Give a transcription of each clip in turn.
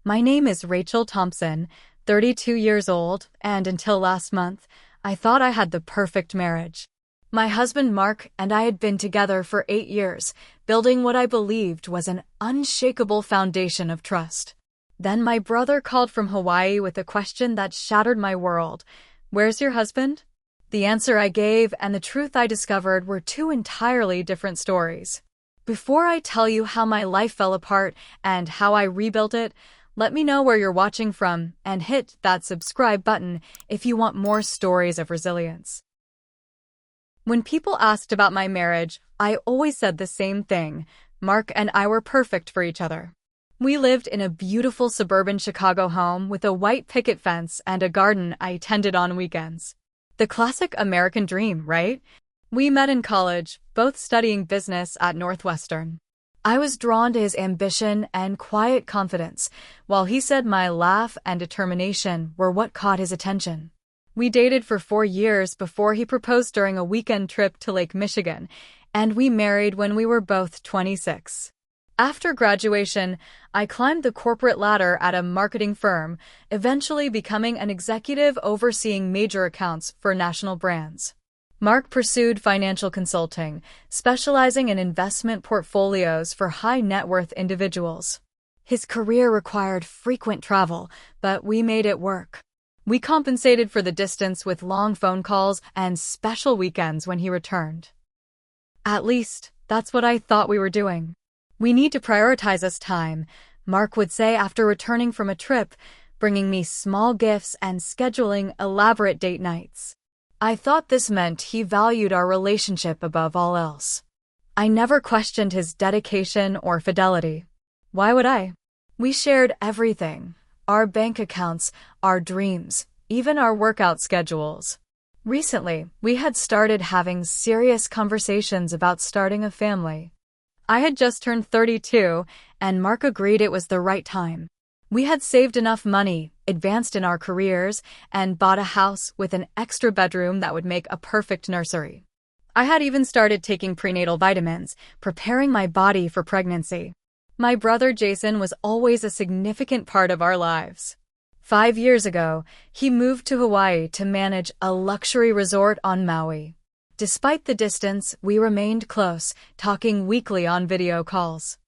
My name is Rachel Thompson, 32 years old, and until last month, I thought I had the perfect marriage. My husband Mark and I had been together for 8 years, building what I believed was an unshakable foundation of trust. Then my brother called from Hawaii with a question that shattered my world. "Where's your husband?" The answer I gave and the truth I discovered were two entirely different stories. Before I tell you how my life fell apart and how I rebuilt it, let me know where you're watching from and hit that subscribe button if you want more stories of resilience. When people asked about my marriage, I always said the same thing: Mark and I were perfect for each other. We lived in a beautiful suburban Chicago home with a white picket fence and a garden I tended on weekends. The classic American dream, right? We met in college, both studying business at Northwestern. I was drawn to his ambition and quiet confidence, while he said my laugh and determination were what caught his attention. We dated for 4 years before he proposed during a weekend trip to Lake Michigan, and we married when we were both 26. After graduation, I climbed the corporate ladder at a marketing firm, eventually becoming an executive overseeing major accounts for national brands. Mark pursued financial consulting, specializing in investment portfolios for high-net-worth individuals. His career required frequent travel, but we made it work. We compensated for the distance with long phone calls and special weekends when he returned. At least, that's what I thought we were doing. "We need to prioritize this time," Mark would say after returning from a trip, bringing me small gifts and scheduling elaborate date nights. I thought this meant he valued our relationship above all else. I never questioned his dedication or fidelity. Why would I? We shared everything: our bank accounts, our dreams, even our workout schedules. Recently, we had started having serious conversations about starting a family. I had just turned 32, and Mark agreed it was the right time. We had saved enough money, advanced in our careers, and bought a house with an extra bedroom that would make a perfect nursery. I had even started taking prenatal vitamins, preparing my body for pregnancy. My brother Jason was always a significant part of our lives. 5 years ago, he moved to Hawaii to manage a luxury resort on Maui. Despite the distance, we remained close, talking weekly on video calls.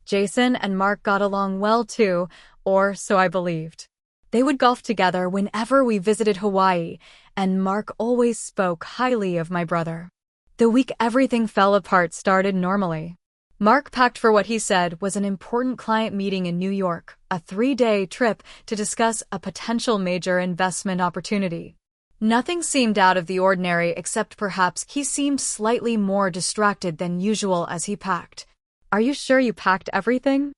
Jason and Mark got along well too, or so I believed. They would golf together whenever we visited Hawaii, and Mark always spoke highly of my brother. The week everything fell apart started normally. Mark packed for what he said was an important client meeting in New York, a 3-day trip to discuss a potential major investment opportunity. Nothing seemed out of the ordinary except perhaps he seemed slightly more distracted than usual as he packed. "Are you sure you packed everything?"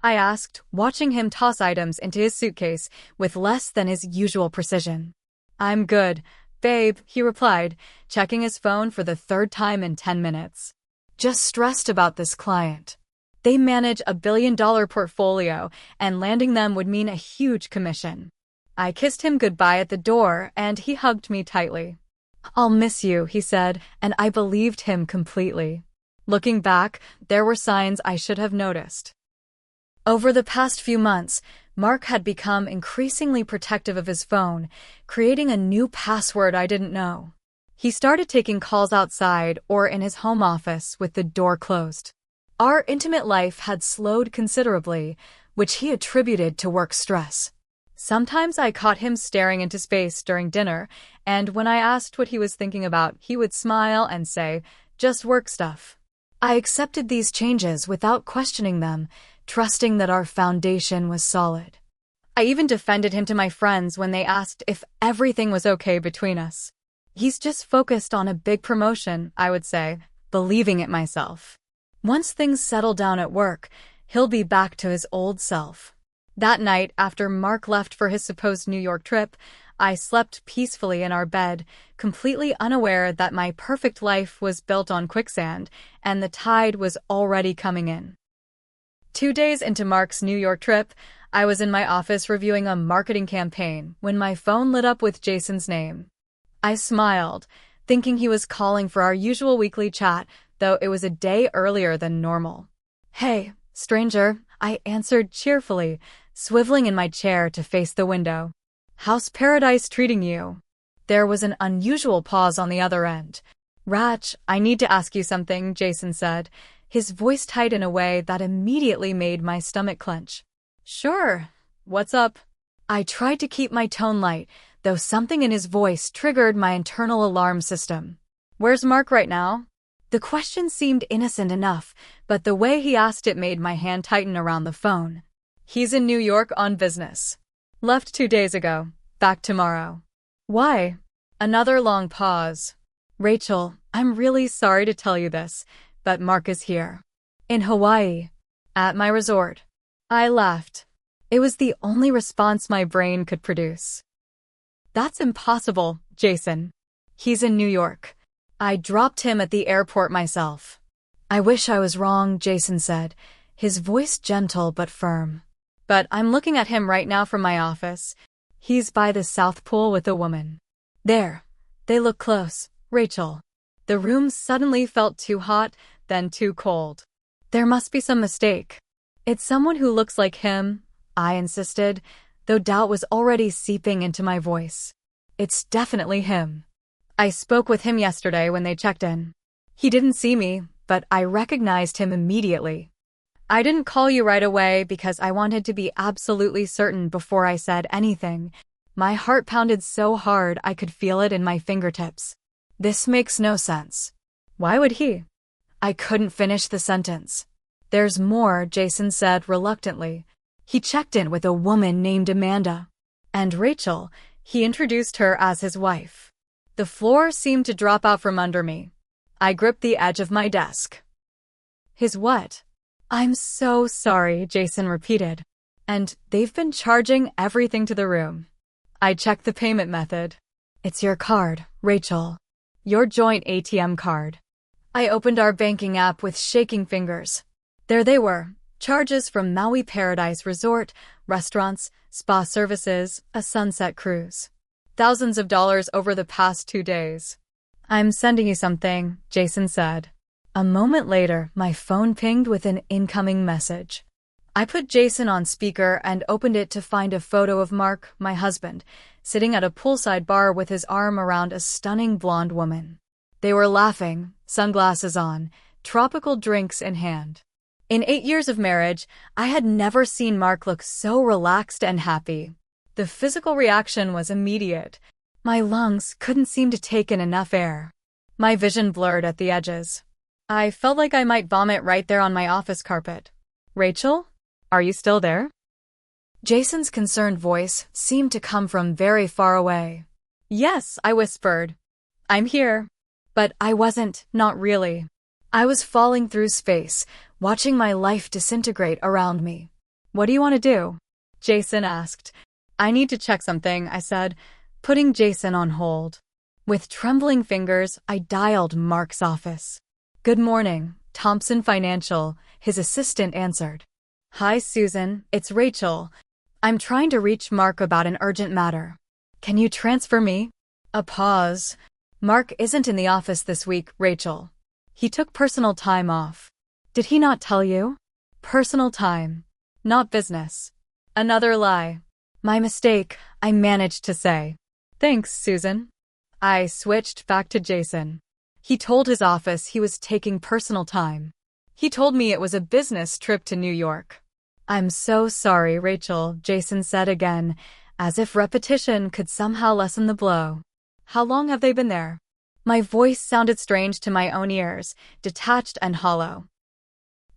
I asked, watching him toss items into his suitcase with less than his usual precision. "I'm good, babe," he replied, checking his phone for the 3rd time in 10 minutes. "Just stressed about this client. They manage a billion-dollar portfolio, and landing them would mean a huge commission." I kissed him goodbye at the door, and he hugged me tightly. "I'll miss you," he said, and I believed him completely. Looking back, there were signs I should have noticed. Over the past few months, Mark had become increasingly protective of his phone, creating a new password I didn't know. He started taking calls outside or in his home office with the door closed. Our intimate life had slowed considerably, which he attributed to work stress. Sometimes I caught him staring into space during dinner, and when I asked what he was thinking about, he would smile and say, "Just work stuff." I accepted these changes without questioning them, trusting that our foundation was solid. I even defended him to my friends when they asked if everything was okay between us. "He's just focused on a big promotion," I would say, believing it myself. "Once things settle down at work, he'll be back to his old self." That night, after Mark left for his supposed New York trip, I slept peacefully in our bed, completely unaware that my perfect life was built on quicksand, and the tide was already coming in. 2 days into Mark's New York trip, I was in my office reviewing a marketing campaign when my phone lit up with Jason's name. I smiled, thinking he was calling for our usual weekly chat, though it was a day earlier than normal. "Hey, stranger," I answered cheerfully, swiveling in my chair to face the window. "How's paradise treating you?" There was an unusual pause on the other end. "Rach, I need to ask you something," Jason said, his voice tight in a way that immediately made my stomach clench. "Sure. What's up?" I tried to keep my tone light, though something in his voice triggered my internal alarm system. "Where's Mark right now?" The question seemed innocent enough, but the way he asked it made my hand tighten around the phone. "He's in New York on business. Left 2 days ago. Back tomorrow." "Why?" Another long pause. "Rachel, I'm really sorry to tell you this, but Mark is here. In Hawaii. At my resort." I laughed. It was the only response my brain could produce. "That's impossible, Jason. He's in New York. I dropped him at the airport myself." "I wish I was wrong," Jason said, his voice gentle but firm. "But I'm looking at him right now from my office. He's by the South Pool with a woman." "There. They look close, Rachel." The room suddenly felt too hot, then too cold. "There must be some mistake." "It's someone who looks like him," I insisted, though doubt was already seeping into my voice. "It's definitely him. I spoke with him yesterday when they checked in. He didn't see me, but I recognized him immediately. I didn't call you right away because I wanted to be absolutely certain before I said anything." My heart pounded so hard I could feel it in my fingertips. "This makes no sense." "Why would he?" I couldn't finish the sentence. "There's more," Jason said reluctantly. "He checked in with a woman named Amanda. And Rachel, he introduced her as his wife." The floor seemed to drop out from under me. I gripped the edge of my desk. "His what?" "I'm so sorry," Jason repeated. "And they've been charging everything to the room." I checked the payment method. "It's your card, Rachel. Your joint ATM card." I opened our banking app with shaking fingers. There they were, charges from Maui Paradise Resort, restaurants, spa services, a sunset cruise. Thousands of dollars over the past 2 days. "I'm sending you something," Jason said. A moment later, my phone pinged with an incoming message. I put Jason on speaker and opened it to find a photo of Mark, my husband, sitting at a poolside bar with his arm around a stunning blonde woman. They were laughing, sunglasses on, tropical drinks in hand. In 8 years of marriage, I had never seen Mark look so relaxed and happy. The physical reaction was immediate. My lungs couldn't seem to take in enough air. My vision blurred at the edges. I felt like I might vomit right there on my office carpet. "Rachel? Are you still there?" Jason's concerned voice seemed to come from very far away. "Yes," I whispered. "I'm here." But I wasn't, not really. I was falling through space, watching my life disintegrate around me. "What do you want to do?" Jason asked. "I need to check something," I said, putting Jason on hold. With trembling fingers, I dialed Mark's office. "Good morning, Thompson Financial," his assistant answered. "Hi, Susan, it's Rachel. I'm trying to reach Mark about an urgent matter. Can you transfer me?" A pause. "Mark isn't in the office this week, Rachel. He took personal time off." "Did he not tell you?" "Personal time. Not business." Another lie. "My mistake," I managed to say. "Thanks, Susan." I switched back to Jason. He told his office he was taking personal time. He told me it was a business trip to New York. "I'm so sorry, Rachel," Jason said again, as if repetition could somehow lessen the blow. "How long have they been there?" My voice sounded strange to my own ears, detached and hollow.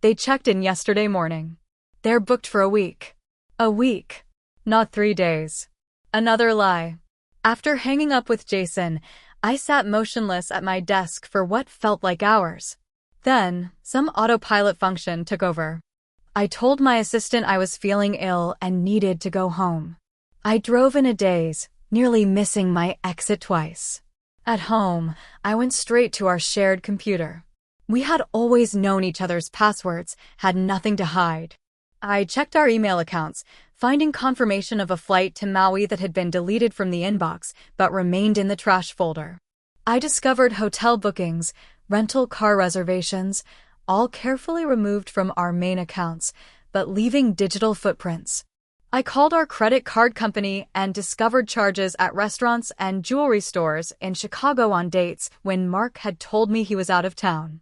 "They checked in yesterday morning. They're booked for a week." A week. Not 3 days. Another lie. After hanging up with Jason, I sat motionless at my desk for what felt like hours. Then, some autopilot function took over. I told my assistant I was feeling ill and needed to go home. I drove in a daze, nearly missing my exit twice. At home, I went straight to our shared computer. We had always known each other's passwords, had nothing to hide. I checked our email accounts, finding confirmation of a flight to Maui that had been deleted from the inbox but remained in the trash folder. I discovered hotel bookings, rental car reservations, all carefully removed from our main accounts, but leaving digital footprints. I called our credit card company and discovered charges at restaurants and jewelry stores in Chicago on dates when Mark had told me he was out of town.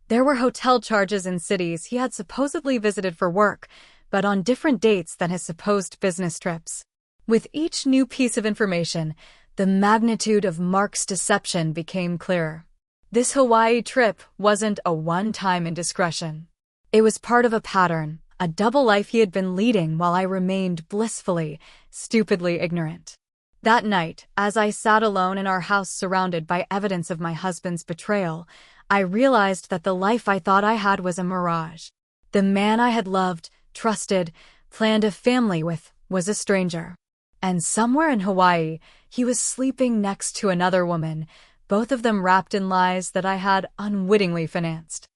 There were hotel charges in cities he had supposedly visited for work, but on different dates than his supposed business trips. With each new piece of information, the magnitude of Mark's deception became clearer. This Hawaii trip wasn't a one-time indiscretion. It was part of a pattern, a double life he had been leading while I remained blissfully, stupidly ignorant. That night, as I sat alone in our house surrounded by evidence of my husband's betrayal, I realized that the life I thought I had was a mirage. The man I had loved, trusted, planned a family with, was a stranger. And somewhere in Hawaii, he was sleeping next to another woman, both of them wrapped in lies that I had unwittingly financed.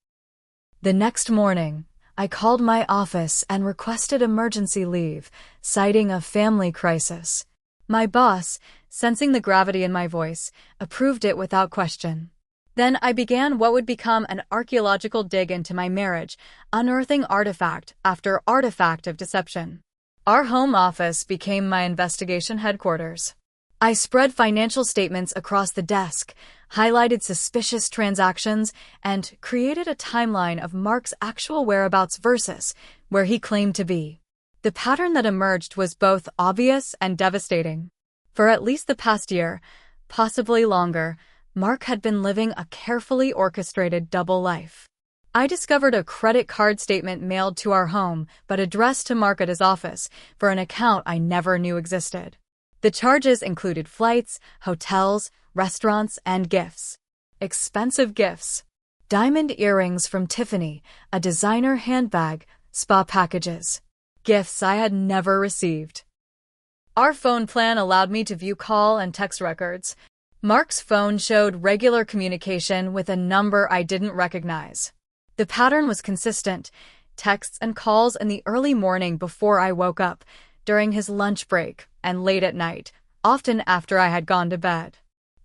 The next morning, I called my office and requested emergency leave, citing a family crisis. My boss, sensing the gravity in my voice, approved it without question. Then I began what would become an archaeological dig into my marriage, unearthing artifact after artifact of deception. Our home office became my investigation headquarters. I spread financial statements across the desk, highlighted suspicious transactions, and created a timeline of Mark's actual whereabouts versus where he claimed to be. The pattern that emerged was both obvious and devastating. For at least the past year, possibly longer, Mark had been living a carefully orchestrated double life. I discovered a credit card statement mailed to our home but addressed to Mark at his office for an account I never knew existed. The charges included flights, hotels, restaurants, and gifts. Expensive gifts. Diamond earrings from Tiffany, a designer handbag, spa packages. Gifts I had never received. Our phone plan allowed me to view call and text records. Mark's phone showed regular communication with a number I didn't recognize. The pattern was consistent: texts and calls in the early morning before I woke up, during his lunch break, and late at night, often after I had gone to bed.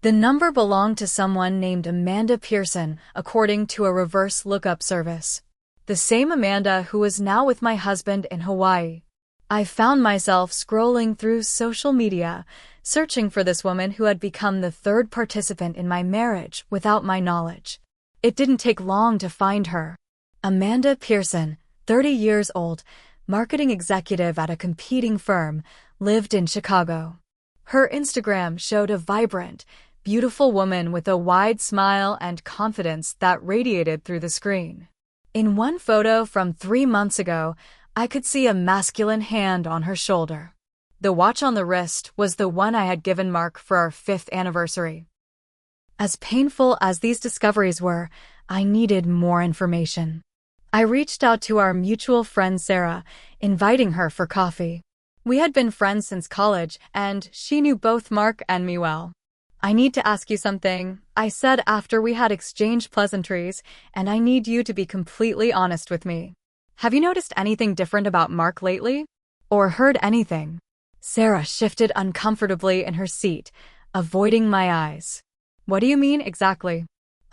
The number belonged to someone named Amanda Pearson, according to a reverse lookup service. The same Amanda who was now with my husband in Hawaii. I found myself scrolling through social media, searching for this woman who had become the third participant in my marriage without my knowledge. It didn't take long to find her. Amanda Pearson, 30 years old, marketing executive at a competing firm, lived in Chicago. Her Instagram showed a vibrant, beautiful woman with a wide smile and confidence that radiated through the screen. In one photo from 3 months ago, I could see a masculine hand on her shoulder. The watch on the wrist was the one I had given Mark for our 5th anniversary. As painful as these discoveries were, I needed more information. I reached out to our mutual friend Sarah, inviting her for coffee. We had been friends since college, and she knew both Mark and me well. "I need to ask you something," I said after we had exchanged pleasantries, "and I need you to be completely honest with me. Have you noticed anything different about Mark lately? Or heard anything?" Sarah shifted uncomfortably in her seat, avoiding my eyes. "What do you mean exactly?"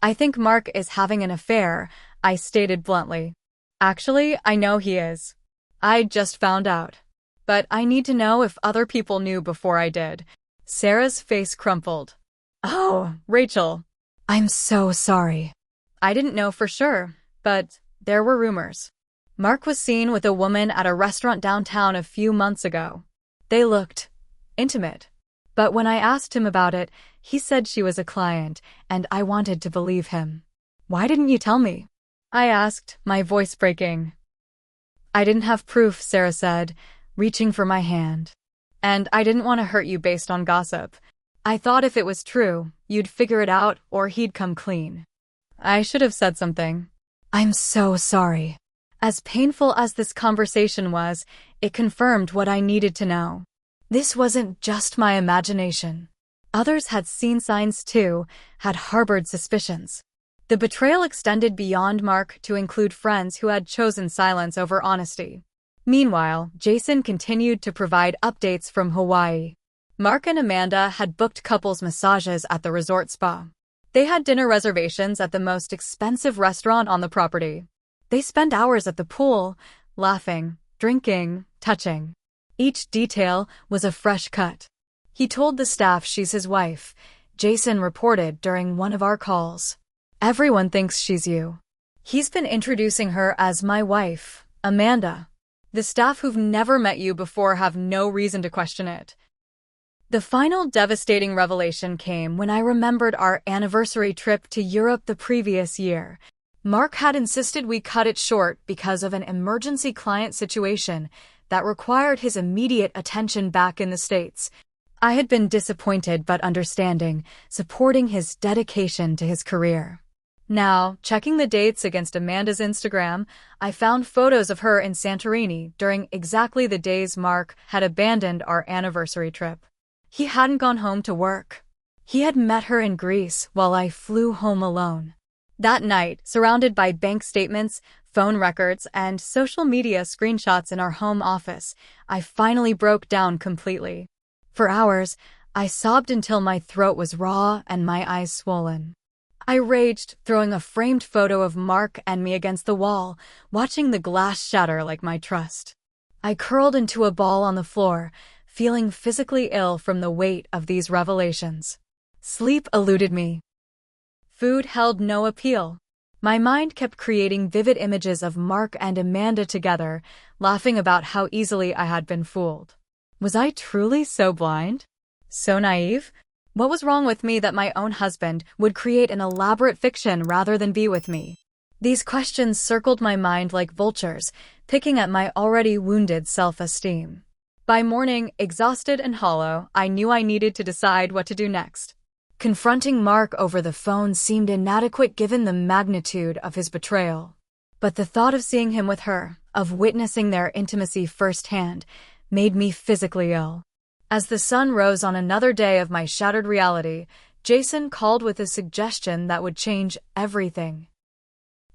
"I think Mark is having an affair," I stated bluntly. "Actually, I know he is. I just found out. But I need to know if other people knew before I did." Sarah's face crumpled. "Oh, Rachel. I'm so sorry. I didn't know for sure, but there were rumors. Mark was seen with a woman at a restaurant downtown a few months ago. They looked intimate. But when I asked him about it, he said she was a client, and I wanted to believe him." "Why didn't you tell me?" I asked, my voice breaking. "I didn't have proof," Sarah said, reaching for my hand. "And I didn't want to hurt you based on gossip. I thought if it was true, you'd figure it out or he'd come clean." I should have said something. "I'm so sorry." As painful as this conversation was, it confirmed what I needed to know. This wasn't just my imagination. Others had seen signs too, had harbored suspicions. The betrayal extended beyond Mark to include friends who had chosen silence over honesty. Meanwhile, Jason continued to provide updates from Hawaii. Mark and Amanda had booked couples massages at the resort spa. They had dinner reservations at the most expensive restaurant on the property. They spent hours at the pool, laughing, drinking, touching. Each detail was a fresh cut. He told the staff she's his wife, Jason reported during one of our calls. Everyone thinks she's you. He's been introducing her as my wife, Amanda. The staff who've never met you before have no reason to question it. The final devastating revelation came when I remembered our anniversary trip to Europe the previous year. Mark had insisted we cut it short because of an emergency client situation that required his immediate attention back in the States. I had been disappointed but understanding, supporting his dedication to his career. Now, checking the dates against Amanda's Instagram, I found photos of her in Santorini during exactly the days Mark had abandoned our anniversary trip. He hadn't gone home to work. He had met her in Greece while I flew home alone. That night, surrounded by bank statements, phone records, and social media screenshots in our home office, I finally broke down completely. For hours, I sobbed until my throat was raw and my eyes swollen. I raged, throwing a framed photo of Mark and me against the wall, watching the glass shatter like my trust. I curled into a ball on the floor, feeling physically ill from the weight of these revelations. Sleep eluded me. Food held no appeal. My mind kept creating vivid images of Mark and Amanda together, laughing about how easily I had been fooled. Was I truly so blind? So naive? What was wrong with me that my own husband would create an elaborate fiction rather than be with me? These questions circled my mind like vultures, picking at my already wounded self-esteem. By morning, exhausted and hollow, I knew I needed to decide what to do next. Confronting Mark over the phone seemed inadequate given the magnitude of his betrayal. But the thought of seeing him with her, of witnessing their intimacy firsthand, made me physically ill. As the sun rose on another day of my shattered reality, Jason called with a suggestion that would change everything.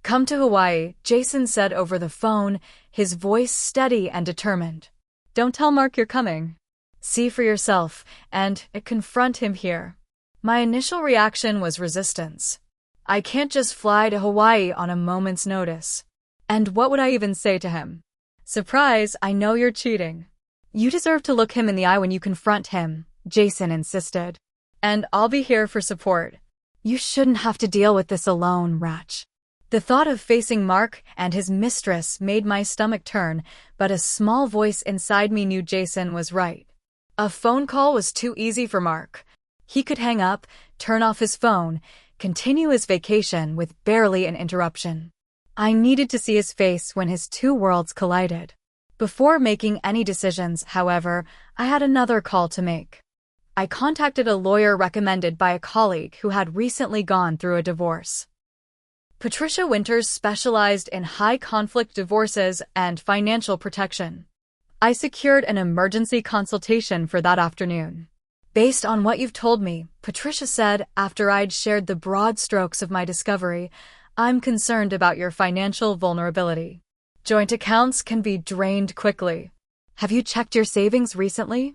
"Come to Hawaii," Jason said over the phone, his voice steady and determined. "Don't tell Mark you're coming. See for yourself, and confront him here." My initial reaction was resistance. I can't just fly to Hawaii on a moment's notice. And what would I even say to him? "Surprise, I know you're cheating." "You deserve to look him in the eye when you confront him," Jason insisted. "And I'll be here for support." "You shouldn't have to deal with this alone, Ratch." The thought of facing Mark and his mistress made my stomach turn, but a small voice inside me knew Jason was right. A phone call was too easy for Mark. He could hang up, turn off his phone, continue his vacation with barely an interruption. I needed to see his face when his two worlds collided. Before making any decisions, however, I had another call to make. I contacted a lawyer recommended by a colleague who had recently gone through a divorce. Patricia Winters specialized in high-conflict divorces and financial protection. I secured an emergency consultation for that afternoon. "Based on what you've told me," Patricia said after I'd shared the broad strokes of my discovery, "I'm concerned about your financial vulnerability. Joint accounts can be drained quickly. Have you checked your savings recently?"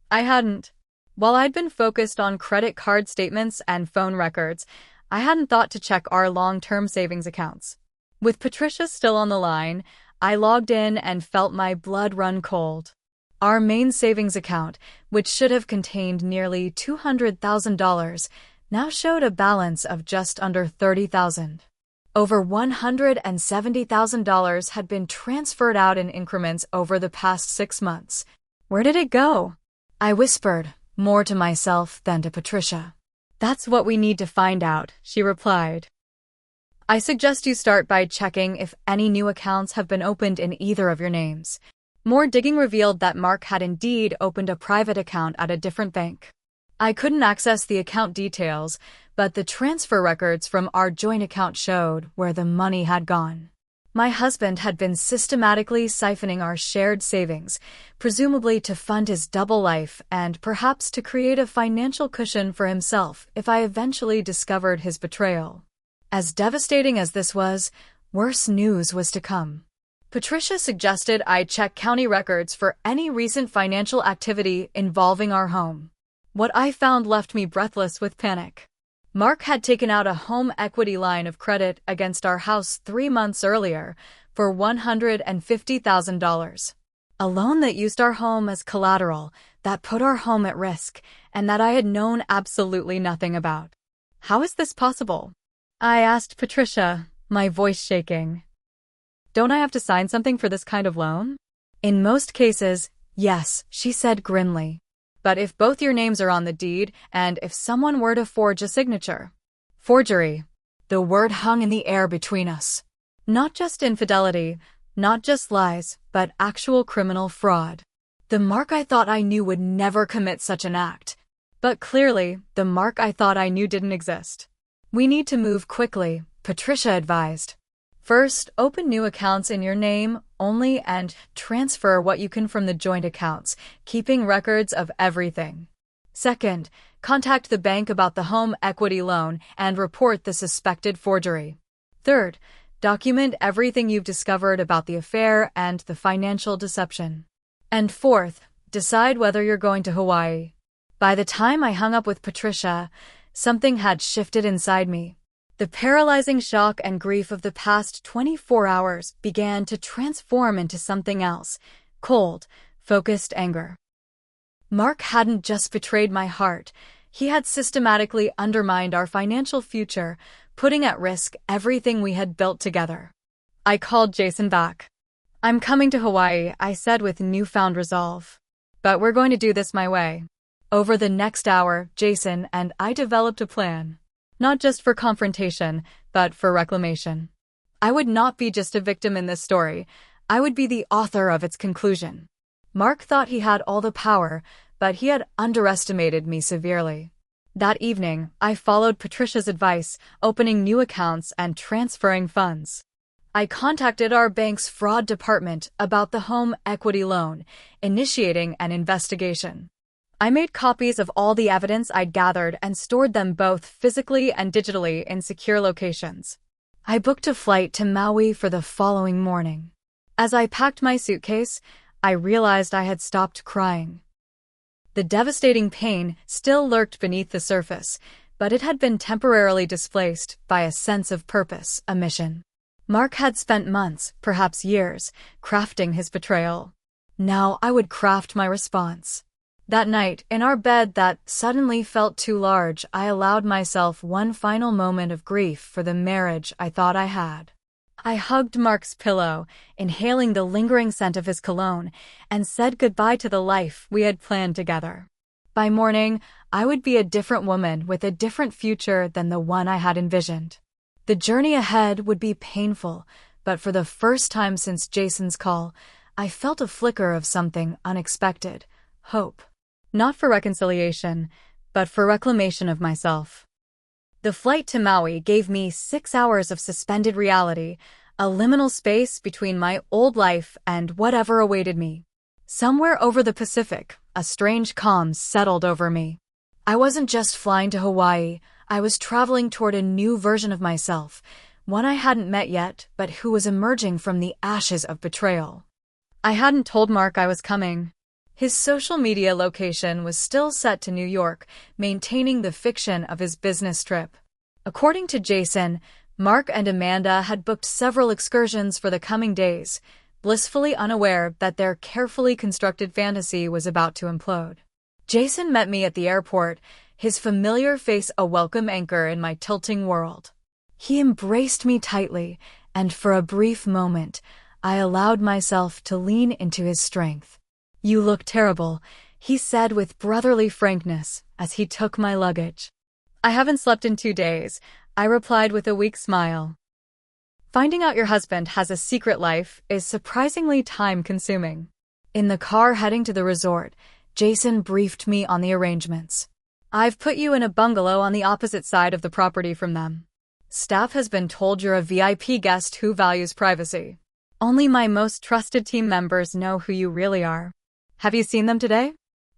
I hadn't. While I'd been focused on credit card statements and phone records, I hadn't thought to check our long-term savings accounts. With Patricia still on the line, I logged in and felt my blood run cold. Our main savings account, which should have contained nearly $200,000, now showed a balance of just under $30,000. Over $170,000 had been transferred out in increments over the past 6 months. Where did it go? I whispered, more to myself than to Patricia. "That's what we need to find out," she replied. "I suggest you start by checking if any new accounts have been opened in either of your names." More digging revealed that Mark had indeed opened a private account at a different bank. I couldn't access the account details, but the transfer records from our joint account showed where the money had gone. My husband had been systematically siphoning our shared savings, presumably to fund his double life and perhaps to create a financial cushion for himself if I eventually discovered his betrayal. As devastating as this was, worse news was to come. Patricia suggested I check county records for any recent financial activity involving our home. What I found left me breathless with panic. Mark had taken out a home equity line of credit against our house 3 months earlier for $150,000. A loan that used our home as collateral, that put our home at risk, and that I had known absolutely nothing about. How is this possible? I asked Patricia, my voice shaking. Don't I have to sign something for this kind of loan? In most cases, yes, she said grimly. But if both your names are on the deed, and if someone were to forge a signature? Forgery. The word hung in the air between us. Not just infidelity, not just lies, but actual criminal fraud. The Mark I thought I knew would never commit such an act. But clearly, the Mark I thought I knew didn't exist. We need to move quickly, Patricia advised. First, open new accounts in your name only and transfer what you can from the joint accounts, keeping records of everything. Second, contact the bank about the home equity loan and report the suspected forgery. Third, document everything you've discovered about the affair and the financial deception. And fourth, decide whether you're going to Hawaii. By the time I hung up with Patricia, something had shifted inside me. The paralyzing shock and grief of the past 24 hours began to transform into something else, cold, focused anger. Mark hadn't just betrayed my heart, he had systematically undermined our financial future, putting at risk everything we had built together. I called Jason back. I'm coming to Hawaii, I said with newfound resolve. But we're going to do this my way. Over the next hour, Jason and I developed a plan. Not just for confrontation, but for reclamation. I would not be just a victim in this story. I would be the author of its conclusion. Mark thought he had all the power, but he had underestimated me severely. That evening, I followed Patricia's advice, opening new accounts and transferring funds. I contacted our bank's fraud department about the home equity loan, initiating an investigation. I made copies of all the evidence I'd gathered and stored them both physically and digitally in secure locations. I booked a flight to Maui for the following morning. As I packed my suitcase, I realized I had stopped crying. The devastating pain still lurked beneath the surface, but it had been temporarily displaced by a sense of purpose, a mission. Mark had spent months, perhaps years, crafting his betrayal. Now I would craft my response. That night, in our bed that suddenly felt too large, I allowed myself one final moment of grief for the marriage I thought I had. I hugged Mark's pillow, inhaling the lingering scent of his cologne, and said goodbye to the life we had planned together. By morning, I would be a different woman with a different future than the one I had envisioned. The journey ahead would be painful, but for the first time since Jason's call, I felt a flicker of something unexpected, hope. Not for reconciliation, but for reclamation of myself. The flight to Maui gave me 6 hours of suspended reality, a liminal space between my old life and whatever awaited me. Somewhere over the Pacific, a strange calm settled over me. I wasn't just flying to Hawaii, I was traveling toward a new version of myself, one I hadn't met yet, but who was emerging from the ashes of betrayal. I hadn't told Mark I was coming. His social media location was still set to New York, maintaining the fiction of his business trip. According to Jason, Mark and Amanda had booked several excursions for the coming days, blissfully unaware that their carefully constructed fantasy was about to implode. Jason met me at the airport, his familiar face a welcome anchor in my tilting world. He embraced me tightly, and for a brief moment, I allowed myself to lean into his strength. You look terrible, he said with brotherly frankness as he took my luggage. I haven't slept in 2 days, I replied with a weak smile. Finding out your husband has a secret life is surprisingly time-consuming. In the car heading to the resort, Jason briefed me on the arrangements. I've put you in a bungalow on the opposite side of the property from them. Staff has been told you're a VIP guest who values privacy. Only my most trusted team members know who you really are. Have you seen them today?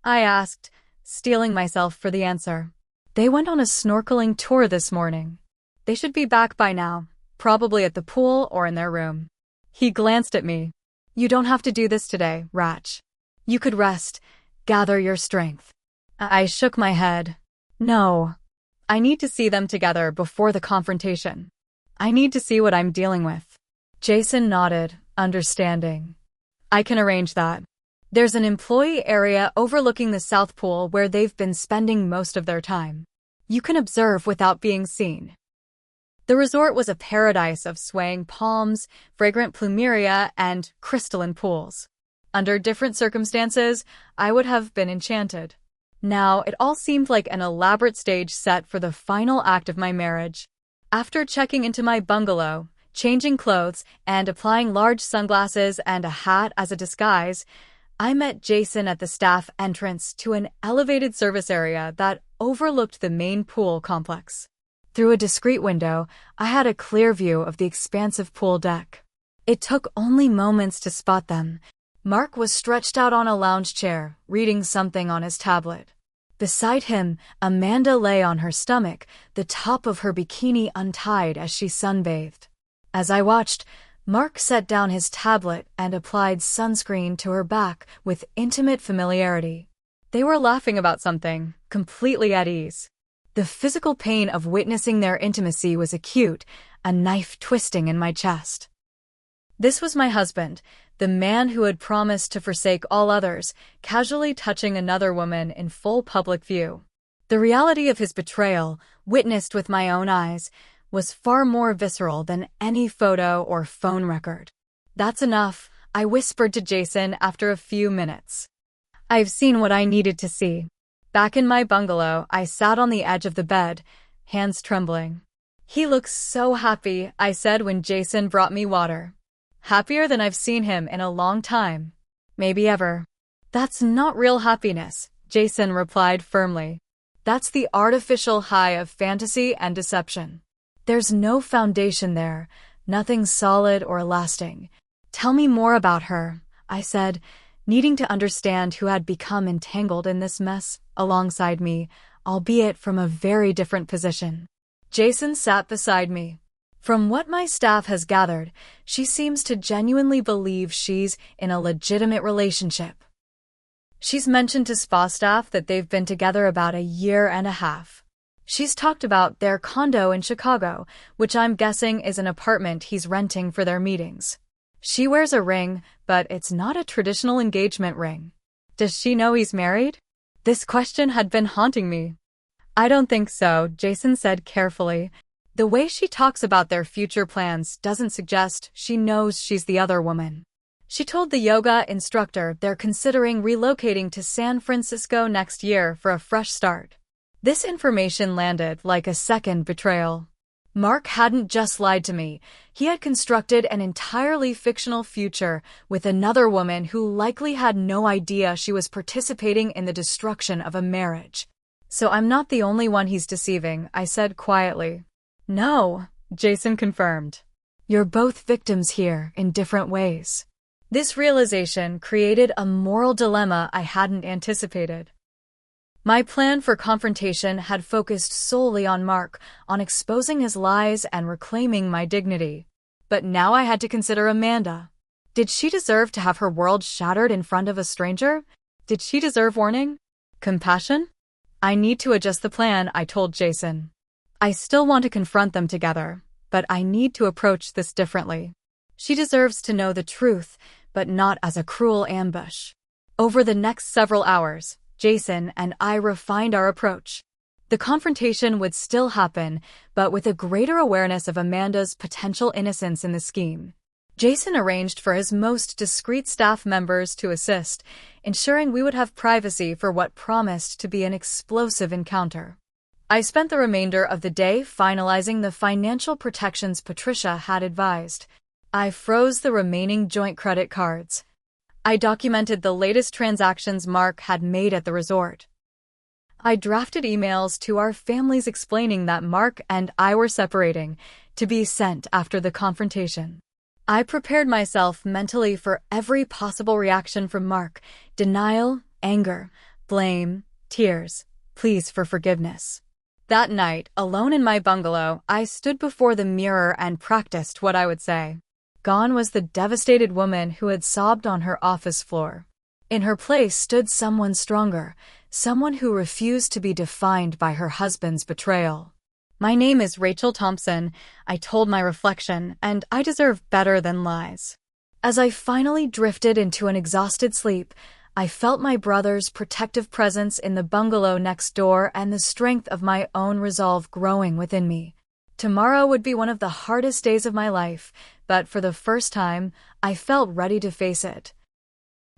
I asked, steeling myself for the answer. They went on a snorkeling tour this morning. They should be back by now, probably at the pool or in their room. He glanced at me. You don't have to do this today, Ratch. You could rest, gather your strength. I shook my head. No. I need to see them together before the confrontation. I need to see what I'm dealing with. Jason nodded, understanding. I can arrange that. There's an employee area overlooking the South Pool where they've been spending most of their time. You can observe without being seen. The resort was a paradise of swaying palms, fragrant plumeria, and crystalline pools. Under different circumstances, I would have been enchanted. Now, it all seemed like an elaborate stage set for the final act of my marriage. After checking into my bungalow, changing clothes, and applying large sunglasses and a hat as a disguise, I met Jason at the staff entrance to an elevated service area that overlooked the main pool complex. Through a discreet window, I had a clear view of the expansive pool deck. It took only moments to spot them. Mark was stretched out on a lounge chair, reading something on his tablet. Beside him, Amanda lay on her stomach, the top of her bikini untied as she sunbathed. As I watched, Mark set down his tablet and applied sunscreen to her back with intimate familiarity. They were laughing about something, completely at ease. The physical pain of witnessing their intimacy was acute, a knife twisting in my chest. This was my husband, the man who had promised to forsake all others, casually touching another woman in full public view. The reality of his betrayal, witnessed with my own eyes, was far more visceral than any photo or phone record. "That's enough," I whispered to Jason after a few minutes. "I've seen what I needed to see." Back in my bungalow, I sat on the edge of the bed, hands trembling. "He looks so happy," I said when Jason brought me water. "Happier than I've seen him in a long time. Maybe ever." "That's not real happiness," Jason replied firmly. "That's the artificial high of fantasy and deception. There's no foundation there, nothing solid or lasting." "Tell me more about her," I said, needing to understand who had become entangled in this mess alongside me, albeit from a very different position. Jason sat beside me. "From what my staff has gathered, she seems to genuinely believe she's in a legitimate relationship. She's mentioned to spa staff that they've been together about a year and a half. She's talked about their condo in Chicago, which I'm guessing is an apartment he's renting for their meetings. She wears a ring, but it's not a traditional engagement ring. Does she know he's married?" This question had been haunting me. "I don't think so," Jason said carefully. "The way she talks about their future plans doesn't suggest she knows she's the other woman. She told the yoga instructor they're considering relocating to San Francisco next year for a fresh start." This information landed like a second betrayal. Mark hadn't just lied to me. He had constructed an entirely fictional future with another woman who likely had no idea she was participating in the destruction of a marriage. "So I'm not the only one he's deceiving," I said quietly. "No," Jason confirmed. "You're both victims here in different ways." This realization created a moral dilemma I hadn't anticipated. My plan for confrontation had focused solely on Mark, on exposing his lies and reclaiming my dignity. But now I had to consider Amanda. Did she deserve to have her world shattered in front of a stranger? Did she deserve warning? Compassion? "I need to adjust the plan," I told Jason. "I still want to confront them together, but I need to approach this differently. She deserves to know the truth, but not as a cruel ambush." Over the next several hours, Jason and I refined our approach. The confrontation would still happen, but with a greater awareness of Amanda's potential innocence in the scheme. Jason arranged for his most discreet staff members to assist, ensuring we would have privacy for what promised to be an explosive encounter. I spent the remainder of the day finalizing the financial protections Patricia had advised. I froze the remaining joint credit cards. I documented the latest transactions Mark had made at the resort. I drafted emails to our families explaining that Mark and I were separating, to be sent after the confrontation. I prepared myself mentally for every possible reaction from Mark: denial, anger, blame, tears, pleas for forgiveness. That night, alone in my bungalow, I stood before the mirror and practiced what I would say. Gone was the devastated woman who had sobbed on her office floor. In her place stood someone stronger, someone who refused to be defined by her husband's betrayal. "My name is Rachel Thompson," I told my reflection, "and I deserve better than lies." As I finally drifted into an exhausted sleep, I felt my brother's protective presence in the bungalow next door and the strength of my own resolve growing within me. Tomorrow would be one of the hardest days of my life, but for the first time, I felt ready to face it.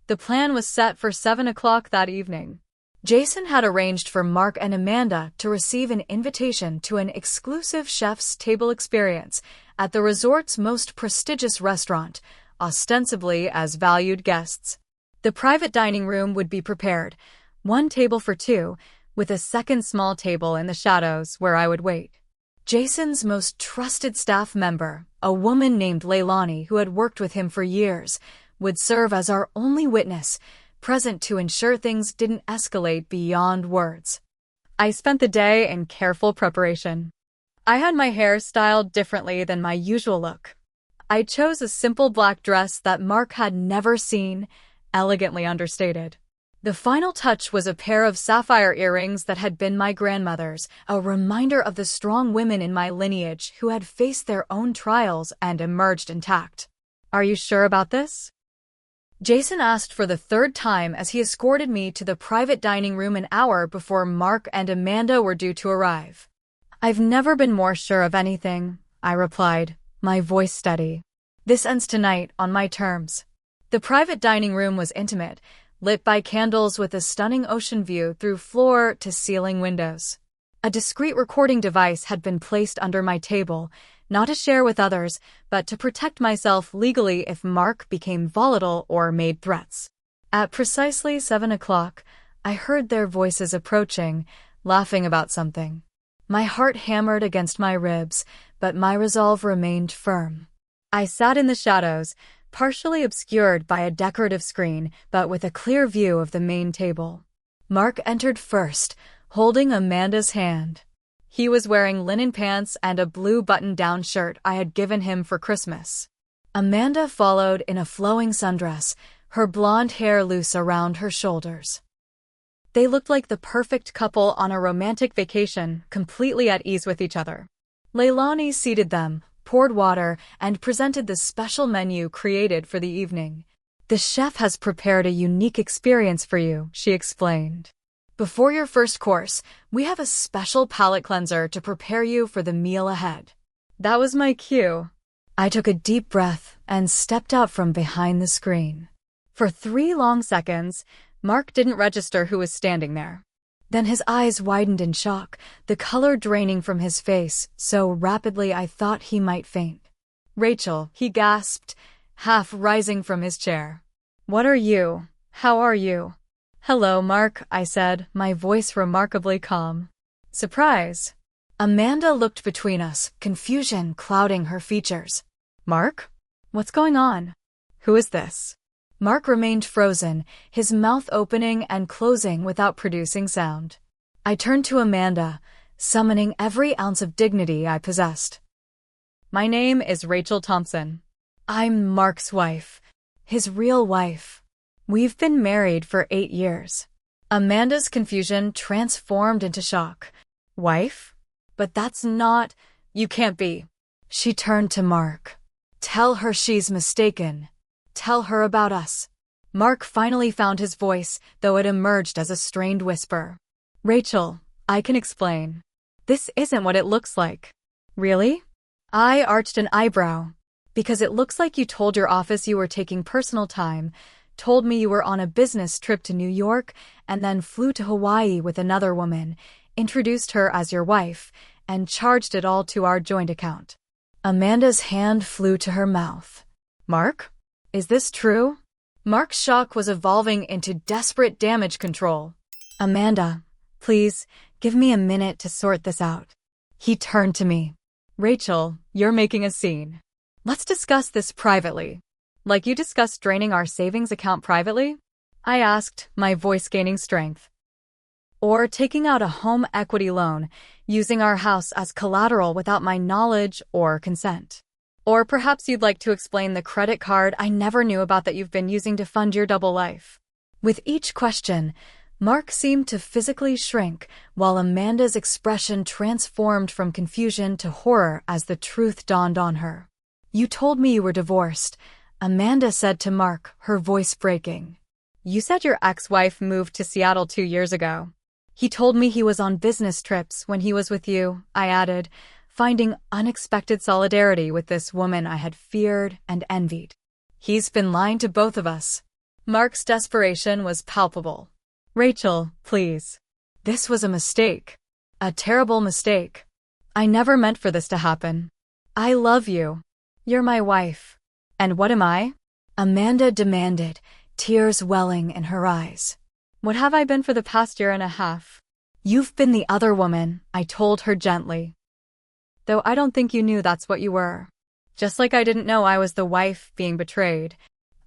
The plan was set for 7 o'clock that evening. Jason had arranged for Mark and Amanda to receive an invitation to an exclusive chef's table experience at the resort's most prestigious restaurant, ostensibly as valued guests. The private dining room would be prepared, one table for two, with a second small table in the shadows where I would wait. Jason's most trusted staff member, a woman named Leilani who had worked with him for years, would serve as our only witness, present to ensure things didn't escalate beyond words. I spent the day in careful preparation. I had my hair styled differently than my usual look. I chose a simple black dress that Mark had never seen, elegantly understated. The final touch was a pair of sapphire earrings that had been my grandmother's, a reminder of the strong women in my lineage who had faced their own trials and emerged intact. "Are you sure about this?" Jason asked for the third time as he escorted me to the private dining room an hour before Mark and Amanda were due to arrive. "I've never been more sure of anything," I replied, my voice steady. "This ends tonight on my terms." The private dining room was intimate, lit by candles with a stunning ocean view through floor-to-ceiling windows. A discreet recording device had been placed under my table, not to share with others, but to protect myself legally if Mark became volatile or made threats. At precisely 7 o'clock, I heard their voices approaching, laughing about something. My heart hammered against my ribs, but my resolve remained firm. I sat in the shadows, partially obscured by a decorative screen, but with a clear view of the main table. Mark entered first, holding Amanda's hand. He was wearing linen pants and a blue button-down shirt I had given him for Christmas. Amanda followed in a flowing sundress, her blonde hair loose around her shoulders. They looked like the perfect couple on a romantic vacation, completely at ease with each other. Leilani seated them, poured water, and presented the special menu created for the evening. "The chef has prepared a unique experience for you," she explained. "Before your first course, we have a special palate cleanser to prepare you for the meal ahead." That was my cue. I took a deep breath and stepped out from behind the screen. For 3 long seconds, Mark didn't register who was standing there. Then his eyes widened in shock, the color draining from his face so rapidly I thought he might faint. "Rachel," he gasped, half rising from his chair. "What are you? How are you?" "Hello, Mark," I said, my voice remarkably calm. "Surprise." Amanda looked between us, confusion clouding her features. "Mark? What's going on? Who is this?" Mark remained frozen, his mouth opening and closing without producing sound. I turned to Amanda, summoning every ounce of dignity I possessed. "My name is Rachel Thompson. I'm Mark's wife, his real wife. We've been married for 8 years. Amanda's confusion transformed into shock. "Wife? But that's not— You can't be." She turned to Mark. "Tell her she's mistaken. Tell her about us." Mark finally found his voice, though it emerged as a strained whisper. "Rachel, I can explain. This isn't what it looks like." "Really?" I arched an eyebrow. "Because it looks like you told your office you were taking personal time, told me you were on a business trip to New York, and then flew to Hawaii with another woman, introduced her as your wife, and charged it all to our joint account." Amanda's hand flew to her mouth. "Mark? Is this true?" Mark's shock was evolving into desperate damage control. "Amanda, please, give me a minute to sort this out." He turned to me. "Rachel, you're making a scene. Let's discuss this privately." "Like you discussed draining our savings account privately?" I asked, my voice gaining strength. "Or taking out a home equity loan, using our house as collateral without my knowledge or consent. Or perhaps you'd like to explain the credit card I never knew about that you've been using to fund your double life." With each question, Mark seemed to physically shrink, while Amanda's expression transformed from confusion to horror as the truth dawned on her. "You told me you were divorced," Amanda said to Mark, her voice breaking. You said your ex-wife moved to Seattle 2 years ago. He told me he was on business trips when he was with you, I added, finding unexpected solidarity with this woman I had feared and envied. He's been lying to both of us. Mark's desperation was palpable. Rachel, please. This was a mistake. A terrible mistake. I never meant for this to happen. I love you. You're my wife. And what am I? Amanda demanded, tears welling in her eyes. What have I been for the past year and a half? You've been the other woman, I told her gently. Though I don't think you knew that's what you were. Just like I didn't know I was the wife being betrayed.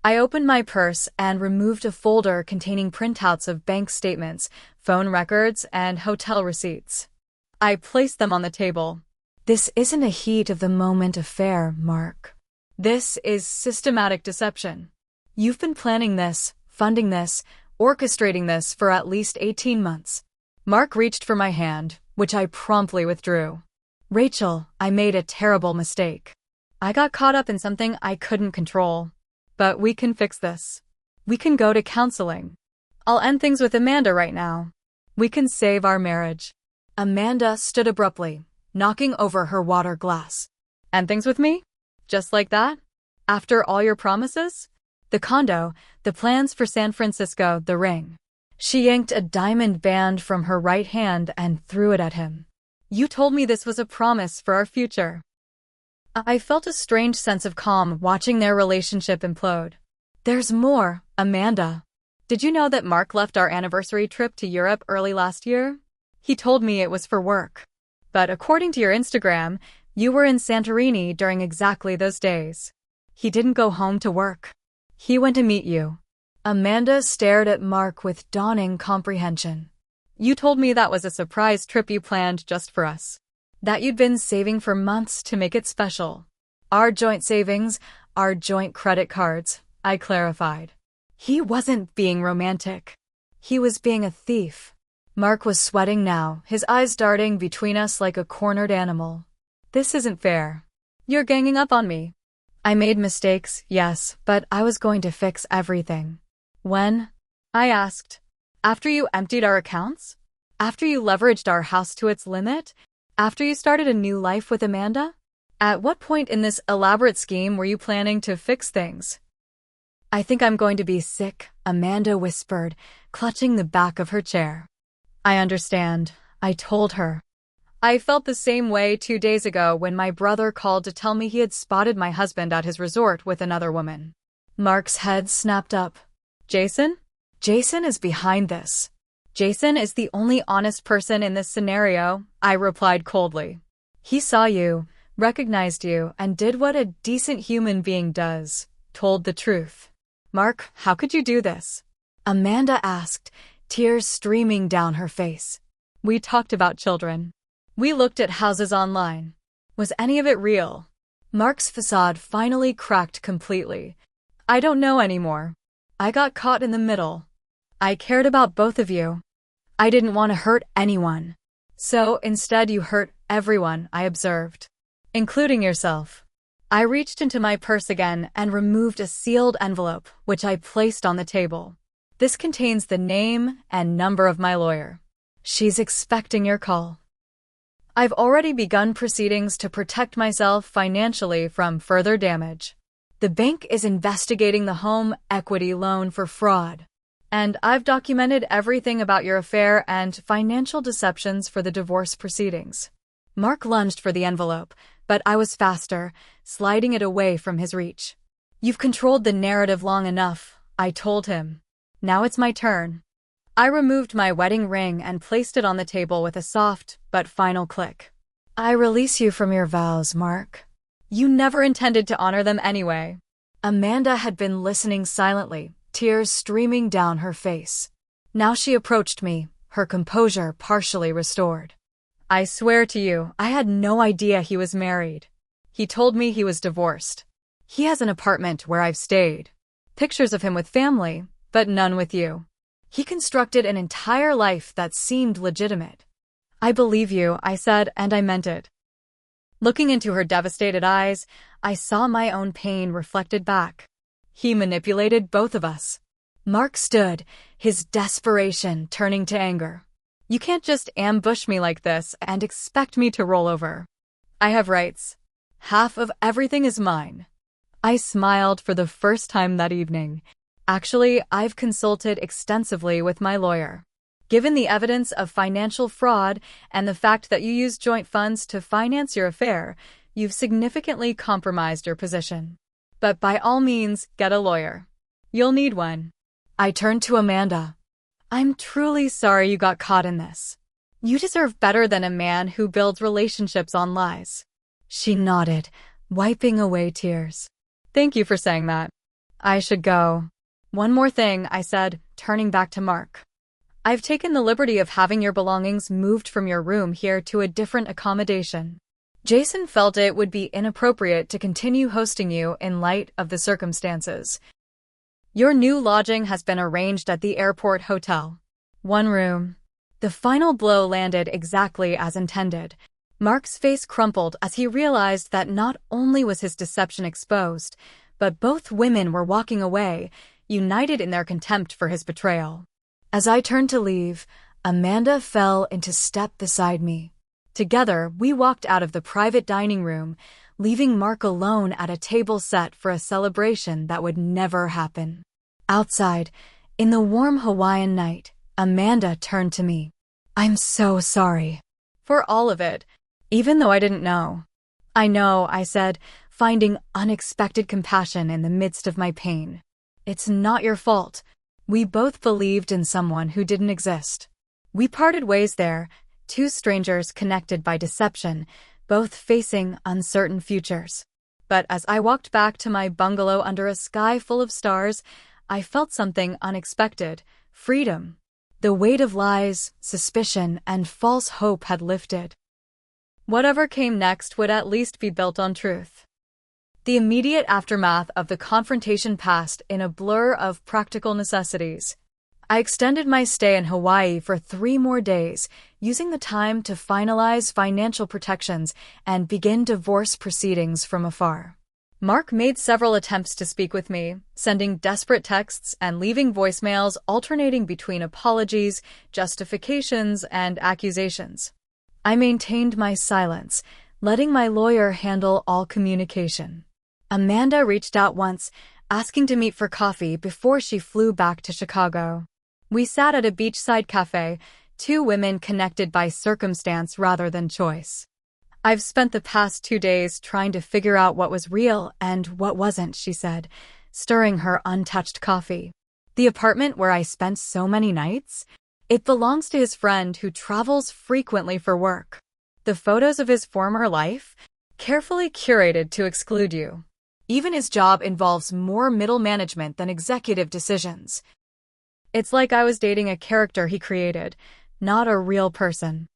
I opened my purse and removed a folder containing printouts of bank statements, phone records, and hotel receipts. I placed them on the table. This isn't a heat-of-the-moment affair, Mark. This is systematic deception. You've been planning this, funding this, orchestrating this for at least 18 months. Mark reached for my hand, which I promptly withdrew. Rachel, I made a terrible mistake. I got caught up in something I couldn't control. But we can fix this. We can go to counseling. I'll end things with Amanda right now. We can save our marriage. Amanda stood abruptly, knocking over her water glass. End things with me? Just like that? After all your promises? The condo, the plans for San Francisco, the ring. She yanked a diamond band from her right hand and threw it at him. You told me this was a promise for our future. I felt a strange sense of calm watching their relationship implode. There's more, Amanda. Did you know that Mark left our anniversary trip to Europe early last year? He told me it was for work. But according to your Instagram, you were in Santorini during exactly those days. He didn't go home to work. He went to meet you. Amanda stared at Mark with dawning comprehension. You told me that was a surprise trip you planned just for us. That you'd been saving for months to make it special. Our joint savings, our joint credit cards, I clarified. He wasn't being romantic. He was being a thief. Mark was sweating now, his eyes darting between us like a cornered animal. This isn't fair. You're ganging up on me. I made mistakes, yes, but I was going to fix everything. When? I asked. After you emptied our accounts? After you leveraged our house to its limit? After you started a new life with Amanda? At what point in this elaborate scheme were you planning to fix things? I think I'm going to be sick, Amanda whispered, clutching the back of her chair. I understand, I told her. I felt the same way 2 days ago when my brother called to tell me he had spotted my husband at his resort with another woman. Mark's head snapped up. Jason? Jason is behind this. Jason is the only honest person in this scenario, I replied coldly. He saw you, recognized you, and did what a decent human being does, told the truth. Mark, how could you do this? Amanda asked, tears streaming down her face. We talked about children. We looked at houses online. Was any of it real? Mark's facade finally cracked completely. I don't know anymore. I got caught in the middle. I cared about both of you. I didn't want to hurt anyone. So instead you hurt everyone, I observed. Including yourself. I reached into my purse again and removed a sealed envelope, which I placed on the table. This contains the name and number of my lawyer. She's expecting your call. I've already begun proceedings to protect myself financially from further damage. The bank is investigating the home equity loan for fraud. And I've documented everything about your affair and financial deceptions for the divorce proceedings. Mark lunged for the envelope, but I was faster, sliding it away from his reach. You've controlled the narrative long enough, I told him. Now it's my turn. I removed my wedding ring and placed it on the table with a soft but final click. I release you from your vows, Mark. You never intended to honor them anyway. Amanda had been listening silently, tears streaming down her face. Now she approached me, her composure partially restored. I swear to you, I had no idea he was married. He told me he was divorced. He has an apartment where I've stayed. Pictures of him with family, but none with you. He constructed an entire life that seemed legitimate. I believe you, I said, and I meant it. Looking into her devastated eyes, I saw my own pain reflected back. He manipulated both of us. Mark stood, his desperation turning to anger. "You can't just ambush me like this and expect me to roll over. I have rights. Half of everything is mine." I smiled for the first time that evening. "Actually, I've consulted extensively with my lawyer. Given the evidence of financial fraud and the fact that you used joint funds to finance your affair, you've significantly compromised your position. But by all means, get a lawyer. You'll need one." I turned to Amanda. "I'm truly sorry you got caught in this. You deserve better than a man who builds relationships on lies." She nodded, wiping away tears. "Thank you for saying that. I should go." "One more thing," I said, turning back to Mark. "I've taken the liberty of having your belongings moved from your room here to a different accommodation. Jason felt it would be inappropriate to continue hosting you in light of the circumstances. Your new lodging has been arranged at the airport hotel. One room." The final blow landed exactly as intended. Mark's face crumpled as he realized that not only was his deception exposed, but both women were walking away, united in their contempt for his betrayal. As I turned to leave, Amanda fell into step beside me. Together, we walked out of the private dining room, leaving Mark alone at a table set for a celebration that would never happen. Outside, in the warm Hawaiian night, Amanda turned to me. "I'm so sorry." "For all of it, even though I didn't know." "I know," I said, finding unexpected compassion in the midst of my pain. "It's not your fault. We both believed in someone who didn't exist." We parted ways there, two strangers connected by deception, both facing uncertain futures. But as I walked back to my bungalow under a sky full of stars, I felt something unexpected: freedom. The weight of lies, suspicion, and false hope had lifted. Whatever came next would at least be built on truth. The immediate aftermath of the confrontation passed in a blur of practical necessities. I extended my stay in Hawaii for 3 more days, using the time to finalize financial protections and begin divorce proceedings from afar. Mark made several attempts to speak with me, sending desperate texts and leaving voicemails alternating between apologies, justifications, and accusations. I maintained my silence, letting my lawyer handle all communication. Amanda reached out once, asking to meet for coffee before she flew back to Chicago. We sat at a beachside cafe, two women connected by circumstance rather than choice. "I've spent the past 2 days trying to figure out what was real and what wasn't," she said, stirring her untouched coffee. "The apartment where I spent so many nights? It belongs to his friend who travels frequently for work. The photos of his former life? Carefully curated to exclude you. Even his job involves more middle management than executive decisions. It's like I was dating a character he created, not a real person."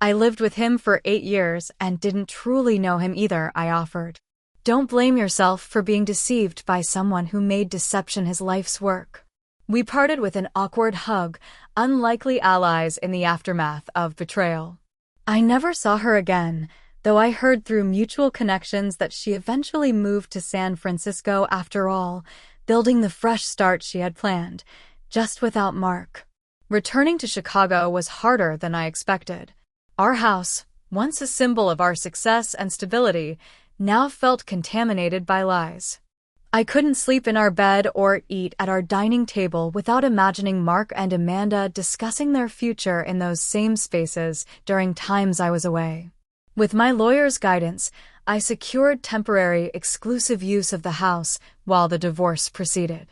"I lived with him for 8 years and didn't truly know him either," I offered. "Don't blame yourself for being deceived by someone who made deception his life's work." We parted with an awkward hug, unlikely allies in the aftermath of betrayal. I never saw her again, though I heard through mutual connections that she eventually moved to San Francisco after all, building the fresh start she had planned, just without Mark. Returning to Chicago was harder than I expected. Our house, once a symbol of our success and stability, now felt contaminated by lies. I couldn't sleep in our bed or eat at our dining table without imagining Mark and Amanda discussing their future in those same spaces during times I was away. With my lawyer's guidance, I secured temporary, exclusive use of the house while the divorce proceeded.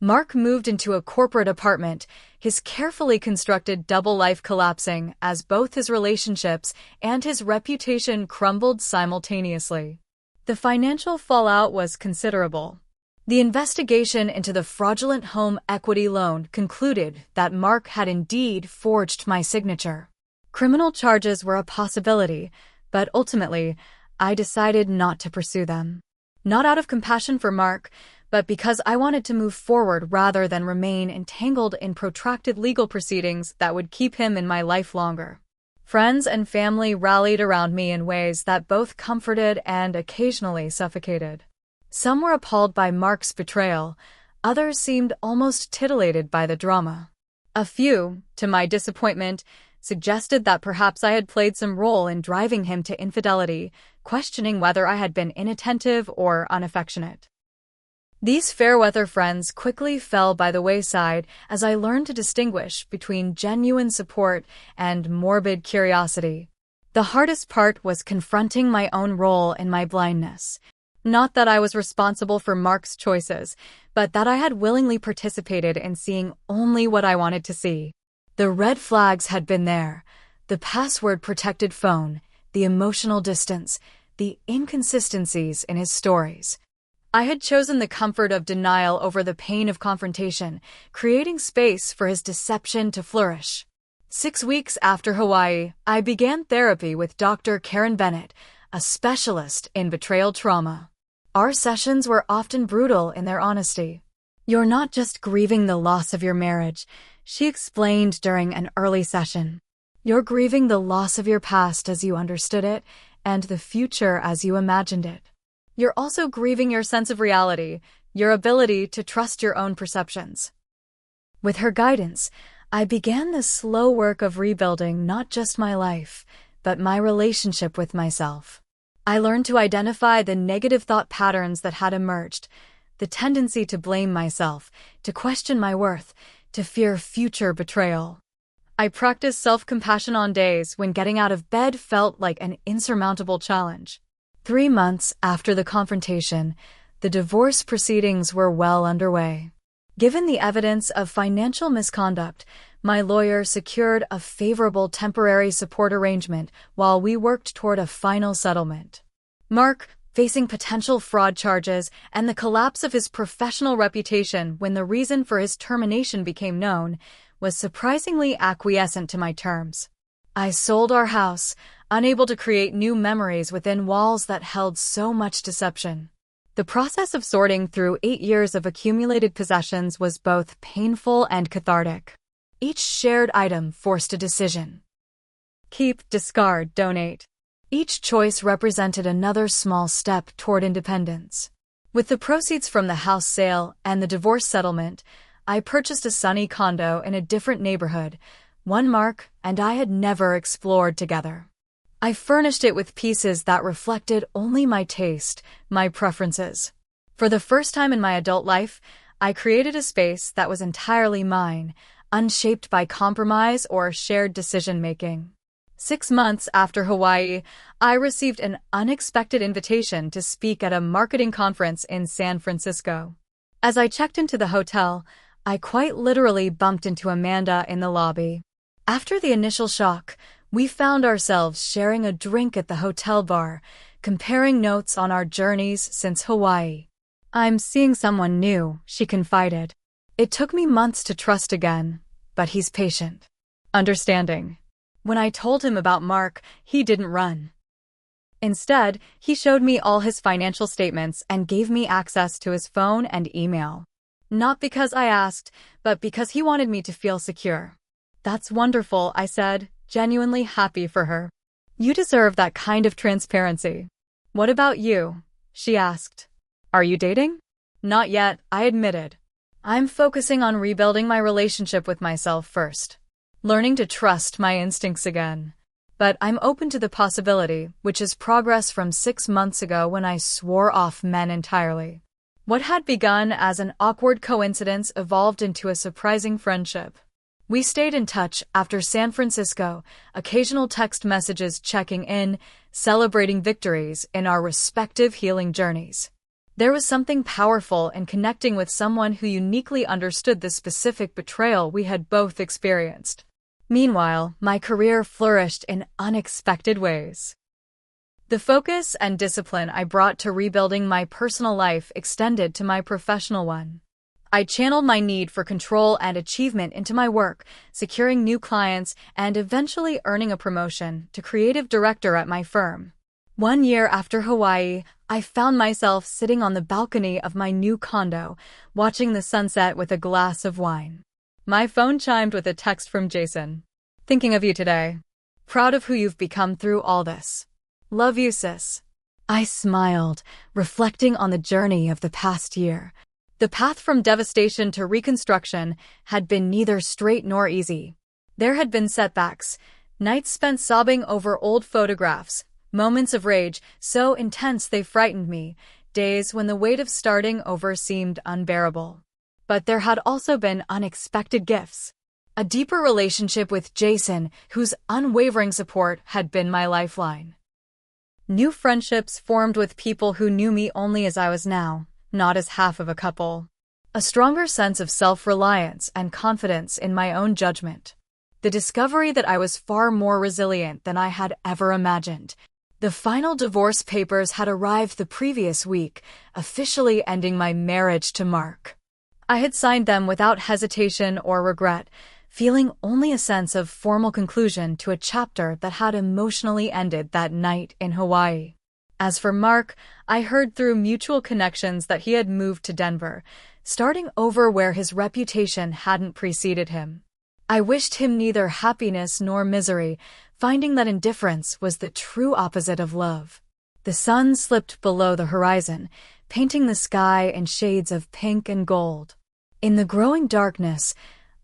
Mark moved into a corporate apartment, his carefully constructed double life collapsing as both his relationships and his reputation crumbled simultaneously. The financial fallout was considerable. The investigation into the fraudulent home equity loan concluded that Mark had indeed forged my signature. Criminal charges were a possibility, but ultimately, I decided not to pursue them. Not out of compassion for Mark, but because I wanted to move forward rather than remain entangled in protracted legal proceedings that would keep him in my life longer. Friends and family rallied around me in ways that both comforted and occasionally suffocated. Some were appalled by Mark's betrayal, Others seemed almost titillated by the drama. A few, to my disappointment, suggested that perhaps I had played some role in driving him to infidelity, questioning whether I had been inattentive or unaffectionate. These fair-weather friends quickly fell by the wayside as I learned to distinguish between genuine support and morbid curiosity. The hardest part was confronting my own role in my blindness. Not that I was responsible for Mark's choices, but that I had willingly participated in seeing only what I wanted to see. The red flags had been there: the password-protected phone, the emotional distance, the inconsistencies in his stories. I had chosen the comfort of denial over the pain of confrontation, creating space for his deception to flourish. 6 weeks after Hawaii, I began therapy with Dr. Karen Bennett, a specialist in betrayal trauma. Our sessions were often brutal in their honesty. "You're not just grieving the loss of your marriage," she explained during an early session. "You're grieving the loss of your past as you understood it, and the future as you imagined it. You're also grieving your sense of reality, your ability to trust your own perceptions." With her guidance, I began the slow work of rebuilding not just my life, but my relationship with myself. I learned to identify the negative thought patterns that had emerged, the tendency to blame myself, to question my worth, to fear future betrayal. I practiced self-compassion on days when getting out of bed felt like an insurmountable challenge. 3 months after the confrontation, the divorce proceedings were well underway. Given the evidence of financial misconduct, my lawyer secured a favorable temporary support arrangement while we worked toward a final settlement. Mark, facing potential fraud charges and the collapse of his professional reputation when the reason for his termination became known, was surprisingly acquiescent to my terms. I sold our house, unable to create new memories within walls that held so much deception. The process of sorting through 8 years of accumulated possessions was both painful and cathartic. Each shared item forced a decision. Keep, discard, donate. Each choice represented another small step toward independence. With the proceeds from the house sale and the divorce settlement, I purchased a sunny condo in a different neighborhood, one Mark and I had never explored together. I furnished it with pieces that reflected only my taste, my preferences. For the first time in my adult life, I created a space that was entirely mine, unshaped by compromise or shared decision-making. 6 months after Hawaii, I received an unexpected invitation to speak at a marketing conference in San Francisco. As I checked into the hotel, I quite literally bumped into Amanda in the lobby. After the initial shock, we found ourselves sharing a drink at the hotel bar, comparing notes on our journeys since Hawaii. "I'm seeing someone new," she confided. "It took me months to trust again, but he's patient, understanding." When I told him about Mark, he didn't run. Instead, he showed me all his financial statements and gave me access to his phone and email. Not because I asked, but because he wanted me to feel secure. "That's wonderful," I said, genuinely happy for her. "You deserve that kind of transparency." "What about you?" she asked. "Are you dating?" "Not yet," I admitted. "I'm focusing on rebuilding my relationship with myself first, learning to trust my instincts again. But I'm open to the possibility, which is progress from 6 months ago when I swore off men entirely." What had begun as an awkward coincidence evolved into a surprising friendship. We stayed in touch after San Francisco, occasional text messages checking in, celebrating victories in our respective healing journeys. There was something powerful in connecting with someone who uniquely understood the specific betrayal we had both experienced. Meanwhile, my career flourished in unexpected ways. The focus and discipline I brought to rebuilding my personal life extended to my professional one. I channeled my need for control and achievement into my work, securing new clients and eventually earning a promotion to creative director at my firm. 1 year after Hawaii, I found myself sitting on the balcony of my new condo, watching the sunset with a glass of wine. My phone chimed with a text from Jason. "Thinking of you today. Proud of who you've become through all this. Love you, sis." I smiled, reflecting on the journey of the past year. The path from devastation to reconstruction had been neither straight nor easy. There had been setbacks, nights spent sobbing over old photographs, moments of rage so intense they frightened me, days when the weight of starting over seemed unbearable. But there had also been unexpected gifts. A deeper relationship with Jason, whose unwavering support had been my lifeline. New friendships formed with people who knew me only as I was now, not as half of a couple. A stronger sense of self-reliance and confidence in my own judgment. The discovery that I was far more resilient than I had ever imagined. The final divorce papers had arrived the previous week, officially ending my marriage to Mark. I had signed them without hesitation or regret, feeling only a sense of formal conclusion to a chapter that had emotionally ended that night in Hawaii. As for Mark, I heard through mutual connections that he had moved to Denver, starting over where his reputation hadn't preceded him. I wished him neither happiness nor misery, finding that indifference was the true opposite of love. The sun slipped below the horizon, painting the sky in shades of pink and gold. In the growing darkness,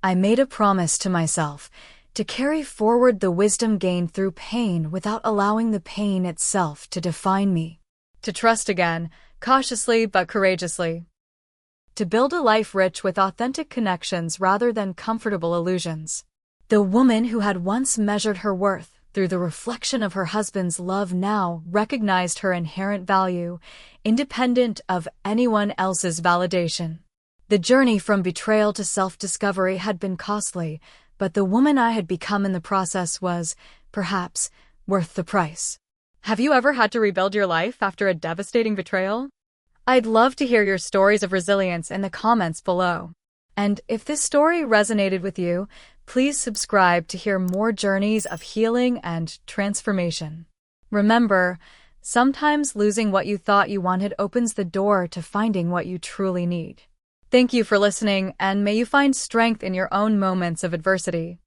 I made a promise to myself to carry forward the wisdom gained through pain without allowing the pain itself to define me. To trust again, cautiously but courageously. To build a life rich with authentic connections rather than comfortable illusions. The woman who had once measured her worth through the reflection of her husband's love now recognized her inherent value, independent of anyone else's validation. The journey from betrayal to self-discovery had been costly, but the woman I had become in the process was, perhaps, worth the price. Have you ever had to rebuild your life after a devastating betrayal? I'd love to hear your stories of resilience in the comments below. And if this story resonated with you, please subscribe to hear more journeys of healing and transformation. Remember, sometimes losing what you thought you wanted opens the door to finding what you truly need. Thank you for listening, and may you find strength in your own moments of adversity.